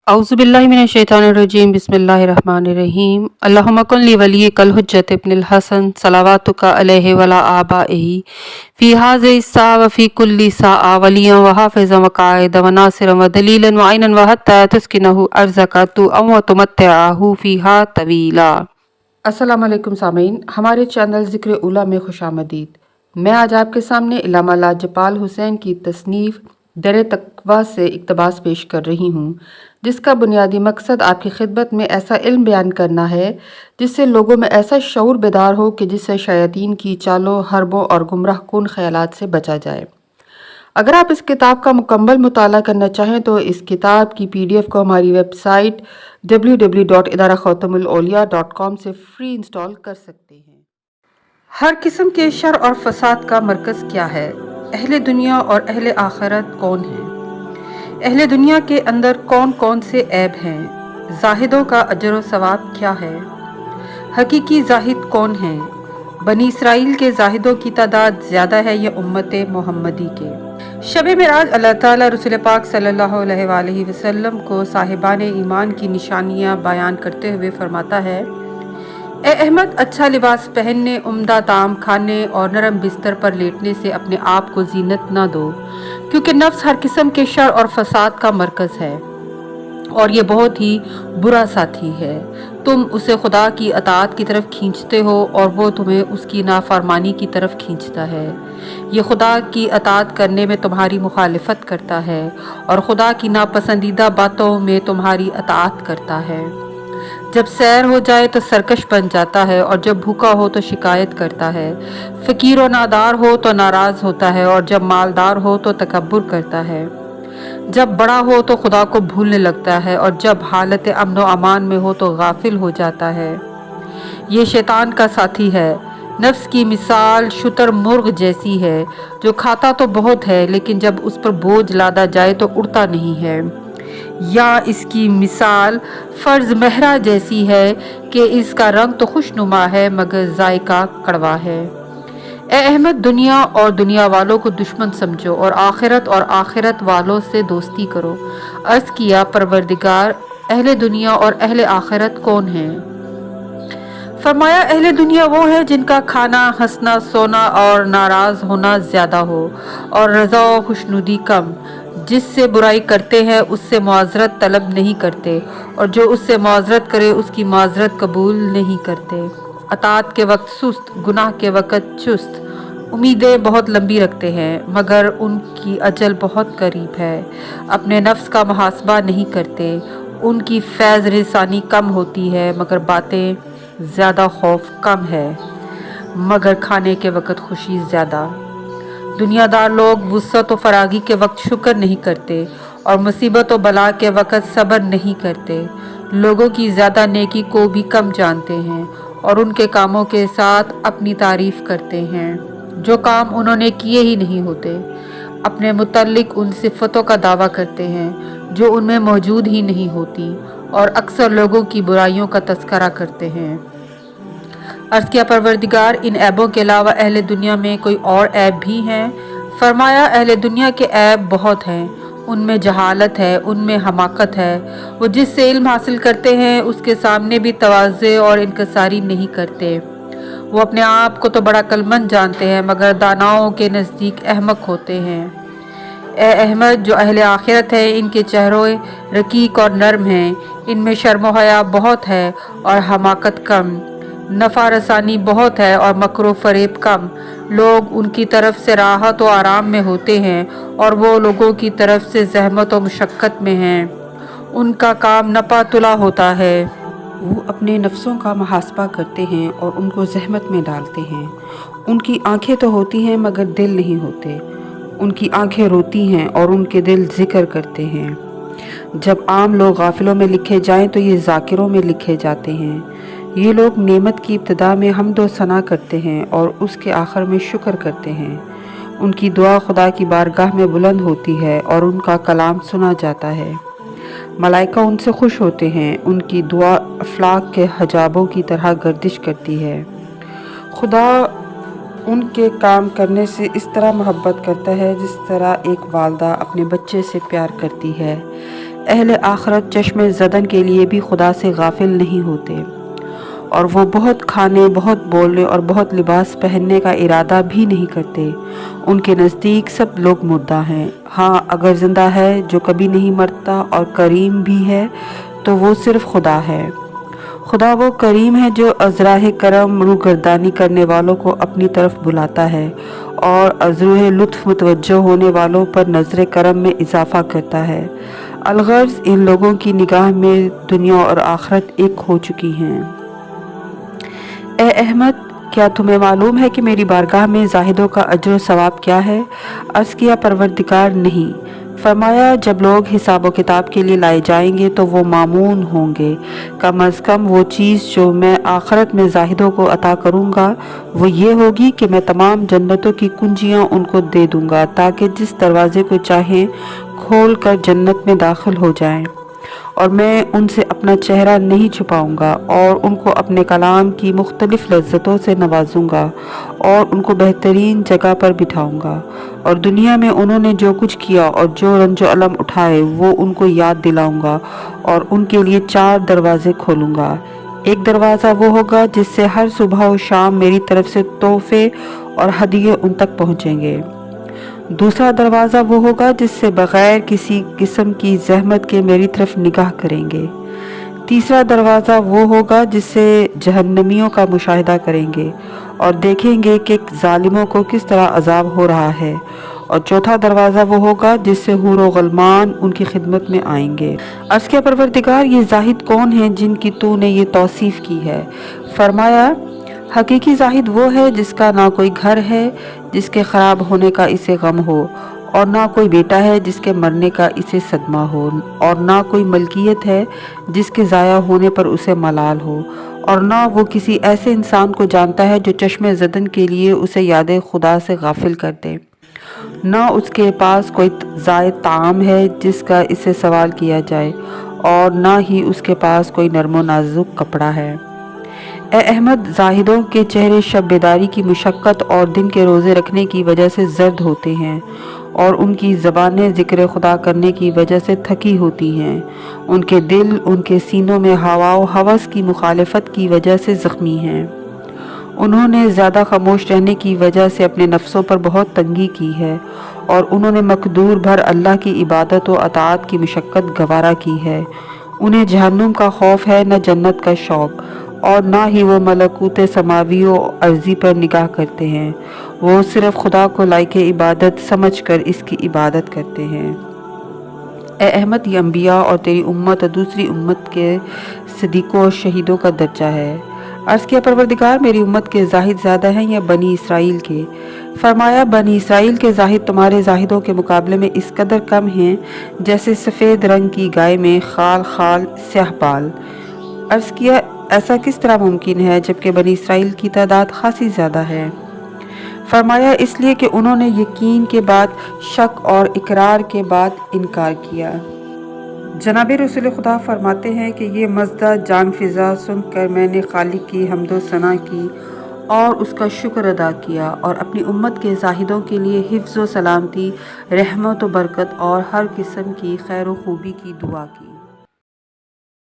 औज़ुबिल्लाहि मिनश्शैतानिर्रजीम बिस्मिल्लाहिर्रहमानिर्रहीम अल्लाहुम्मा कुल्लि वलिय्यिकल हुज्जत इब्निल हसन सलावातुका अलैहि वला आबाइही फ़ी हाज़िहि स्साअ व फ़ी कुल्लि साअ वलिय्यन व हाफ़िज़न व क़ाइदन व नासिरन व दलीलन व ऐनन व हत्ता तुस्किनहु अर्ज़का व तुमत्तिअहु फ़ीहा तवीला। अस्सलामु अलैकुम सामीन, हमारे चैनल ज़िक्र उला में खुशामदीद। मैं आज आपके सामने इल्लामा लाजपाल हुसैन की तसनीफ़ दर तक़वा से इक़्तिबास पेश कर रही हूँ, जिसका बुनियादी मकसद आपकी खिदमत में ऐसा इल्म बयान करना है जिससे लोगों में ऐसा शऊर बेदार हो कि जिससे शयातीन की चालों, हरबों और गुमराह कुन ख़यालात से बचा जाए। अगर आप इस किताब का मुकम्मल मुताला करना चाहें तो इस किताब की PDF को हमारी वेबसाइट www.idarakhatamulauliya.com से फ्री इंस्टॉल कर सकते हैं। हर किस्म के शर और फसाद का मरकज़ क्या है? अहले दुनिया और अहले आखिरत कौन हैं? अहले दुनिया के अंदर कौन कौन से ऐब हैं? जाहिदों का अजर व सवाब क्या है? हकीकी जाहिद कौन हैं? बनी इसराइल के जाहिदों की तादाद ज़्यादा है या उम्मत मोहम्मदी के? शब मेराज अल्लाह ताला रसूल पाक सल्लल्लाहु अलैहि वसल्लम को साहिबान ईमान की निशानियाँ बयान करते हुए फरमाता है, ए अहमद, अच्छा लिबास पहनने, उम्दा ताम खाने और नरम बिस्तर पर लेटने से अपने आप को जीनत ना दो, क्योंकि नफ्स हर किस्म के शर और फसाद का मरकज़ है और ये बहुत ही बुरा साथी है। तुम उसे खुदा की अताअत की तरफ खींचते हो और वो तुम्हें उसकी नाफरमानी की तरफ खींचता है। ये खुदा की अताअत करने में तुम्हारी मुखालिफत करता है और खुदा की नापसंदीदा बातों में तुम्हारी अताअत करता है। जब सैर हो जाए तो सरकश बन जाता है और जब भूखा हो तो शिकायत करता है। फ़कीर और नादार हो तो नाराज़ होता है और जब मालदार हो तो तकब्बुर करता है। जब बड़ा हो तो खुदा को भूलने लगता है और जब हालत अमन व अमान में हो तो गाफिल हो जाता है। ये शैतान का साथी है। नफ्स की मिसाल शुतर मुर्ग जैसी है, जो खाता तो बहुत है लेकिन जब उस पर बोझ लादा जाए तो उड़ता नहीं है। या इसकी मिसाल फ़र्ज महरा जैसी है कि इसका रंग तो खुशनुमा है मगर जायका कड़वा है। ए अहमद, दुनिया और दुनिया वालों को दुश्मन समझो और आखिरत वालों से दोस्ती करो। अर्ज़ किया, परवरदिगार, अहले दुनिया और अहले आखिरत कौन हैं? फरमाया, अहले दुनिया वो है जिनका खाना, हंसना, सोना और नाराज़ होना ज़्यादा हो और रज़ा व खुशनुदी कम। जिससे बुराई करते हैं उससे मुआज़रत तलब नहीं करते और जो उससे मुआज़रत करे उसकी मुआज़रत कबूल नहीं करते। अताअत के वक्त सुस्त, गुनाह के वक्त चुस्त, उम्मीदें बहुत लंबी रखते हैं मगर उनकी अजल बहुत करीब है। अपने नफ्स का मुहासबा नहीं करते, उनकी फैज़ रिसानी कम होती है मगर बातें ज़्यादा, खौफ कम है मगर खाने के वक्त खुशी ज़्यादा। दुनियादार लोग वुसअत व फरागी के वक्त शुक्र नहीं करते और मुसीबत व बला के वक्त सब्र नहीं करते। लोगों की ज़्यादा नेकी को भी कम जानते हैं और उनके कामों के साथ अपनी तारीफ़ करते हैं जो काम उन्होंने किए ही नहीं होते। अपने मुतल्लिक उन सिफ़तों का दावा करते हैं जो उनमें मौजूद ही नहीं होती और अक्सर लोगों की बुराइयों का तस्करा करते हैं। अर्ज़ किया, परवरदिगार, इन ऐबों के अलावा अहले दुनिया में कोई और ऐब भी हैं? फरमाया, अहले दुनिया के ऐब बहुत हैं। उनमें जहालत है, उनमें हमाकत है। वो जिससे इल्म हासिल करते हैं उसके सामने भी तवाज़े और इनकसारी नहीं करते। वो अपने आप को तो बड़ा अक्लमंद जानते हैं मगर दानाओं के नज़दीक अहमक होते हैं। ए अहमद, जो अहले आखिरत है इनके चेहरे रकीक और नर्म हैं, इनमें शर्म व हया बहुत है और हमाकत कम, नफ़ा रसानी बहुत है और मकरो फ़रेब कम। लोग उनकी तरफ से राहत व आराम में होते हैं और वो लोगों की तरफ से ज़हमत व मुशक्क़त में हैं। उनका काम नपा तुला होता है। वो अपने नफ्सों का मुहासबा करते हैं और उनको ज़हमत में डालते हैं। उनकी आँखें तो होती हैं मगर दिल नहीं होते। उनकी आँखें रोती हैं और उनके दिल ज़िक्र करते हैं। जब आम लोग गाफिलों में लिखे जाएं तो ये ज़ाकिरों में लिखे जाते हैं। ये लोग नेमत की इब्तिदा में हम्द व सना करते हैं और उसके आखिर में शुक्र करते हैं। उनकी दुआ खुदा की बारगाह में बुलंद होती है और उनका कलाम सुना जाता है। मलाइका उनसे खुश होते हैं। उनकी दुआ अफलाक के हजाबों की तरह गर्दिश करती है। खुदा उनके काम करने से इस तरह मोहब्बत करता है जिस तरह एक वालदा अपने बच्चे से प्यार करती है। اہل آخرت چشم زدن کے لیے بھی خدا سے غافل نہیں ہوتے، اور وہ بہت کھانے، بہت بولنے اور بہت لباس پہننے کا ارادہ بھی نہیں کرتے۔ ان کے نزدیک سب لوگ مردہ ہیں۔ ہاں، اگر زندہ ہے جو کبھی نہیں مرتا اور کریم بھی ہے تو وہ صرف خدا ہے۔ خدا وہ کریم ہے جو ازراہ کرم روگردانی کرنے والوں کو اپنی طرف بلاتا ہے اور ازروہ لطف متوجہ ہونے والوں پر نظر کرم میں اضافہ کرتا ہے۔ الغرض ان لوگوں کی نگاہ میں دنیا اور آخرت ایک ہو چکی ہیں۔ اے احمد، کیا تمہیں معلوم ہے کہ میری بارگاہ میں زاہدوں کا اجر و ثواب کیا ہے؟ عرض کیا پروردگار نہیں۔ فرمایا جب لوگ حساب و کتاب کے لیے لائے جائیں گے تو وہ مامون ہوں گے۔ کم از کم وہ چیز جو میں آخرت میں زاہدوں کو عطا کروں گا وہ یہ ہوگی کہ میں تمام جنتوں کی کنجیاں ان کو دے دوں گا تاکہ جس دروازے کو چاہیں کھول کر جنت میں داخل ہو جائیں، اور میں ان سے اپنا چہرہ نہیں چھپاؤں گا اور ان کو اپنے کلام کی مختلف لذتوں سے نوازوں گا اور ان کو بہترین جگہ پر بٹھاؤں گا، اور دنیا میں انہوں نے جو کچھ کیا اور جو رنج و الم اٹھائے وہ ان کو یاد دلاؤں گا، اور ان کے لیے 4 دروازے کھولوں گا۔ ایک دروازہ وہ ہوگا جس سے ہر صبح و شام میری طرف سے تحفے اور ہدیے ان تک پہنچیں گے۔ دوسرا دروازہ وہ ہوگا جس سے بغیر کسی قسم کی زحمت کے میری طرف نگاہ کریں گے۔ تیسرا دروازہ وہ ہوگا جس سے جہنمیوں کا مشاہدہ کریں گے اور دیکھیں گے کہ ظالموں کو کس طرح عذاب ہو رہا ہے، اور چوتھا دروازہ وہ ہوگا جس سے حور و غلمان ان کی خدمت میں آئیں گے۔ عرض کیا پروردگار، یہ زاہد کون ہیں جن کی تو نے یہ توصیف کی ہے؟ فرمایا حقیقی زاہد وہ ہے جس کا نہ کوئی گھر ہے جس کے خراب ہونے کا اسے غم ہو، اور نہ کوئی بیٹا ہے جس کے مرنے کا اسے صدمہ ہو، اور نہ کوئی ملکیت ہے جس کے ضائع ہونے پر اسے ملال ہو، اور نہ وہ کسی ایسے انسان کو جانتا ہے جو چشم زدن کے لیے اسے یاد خدا سے غافل کر دے، نہ اس کے پاس کوئی زائد طعام ہے جس کا اسے سوال کیا جائے، اور نہ ہی اس کے پاس کوئی نرم و نازک کپڑا ہے۔ اے احمد، زاہدوں کے چہرے شب بیداری کی مشقت اور دن کے روزے رکھنے کی وجہ سے زرد ہوتے ہیں، اور ان کی زبانیں ذکر خدا کرنے کی وجہ سے تھکی ہوتی ہیں۔ ان کے دل ان کے سینوں میں ہوا و ہوس کی مخالفت کی وجہ سے زخمی ہیں۔ انہوں نے زیادہ خاموش رہنے کی وجہ سے اپنے نفسوں پر بہت تنگی کی ہے، اور انہوں نے مقدور بھر اللہ کی عبادت و اطاعت کی مشقت گوارا کی ہے۔ انہیں جہنم کا خوف ہے، نہ جنت کا شوق، اور نہ ہی وہ ملکوت سماوی و ارضی پر نگاہ کرتے ہیں۔ وہ صرف خدا کو لائق عبادت سمجھ کر اس کی عبادت کرتے ہیں۔ اے احمد، یہ انبیاء اور تیری امت اور دوسری امت کے صدیقوں اور شہیدوں کا درجہ ہے۔ عرض کیا پروردگار، میری امت کے زاہد زیادہ ہیں یا بنی اسرائیل کے؟ فرمایا بنی اسرائیل کے زاہد تمہارے زاہدوں کے مقابلے میں اس قدر کم ہیں جیسے سفید رنگ کی گائے میں خال خال سیاہ بال۔ عرض کیا ایسا کس طرح ممکن ہے جبکہ بنی اسرائیل کی تعداد خاصی زیادہ ہے؟ فرمایا اس لیے کہ انہوں نے یقین کے بعد شک اور اقرار کے بعد انکار کیا۔ جناب رسول خدا فرماتے ہیں کہ یہ مزدہ جان فضا سن کر میں نے خالق کی حمد و ثنا کی اور اس کا شکر ادا کیا، اور اپنی امت کے زاہدوں کے لیے حفظ و سلامتی، رحمت و برکت اور ہر قسم کی خیر و خوبی کی دعا کی۔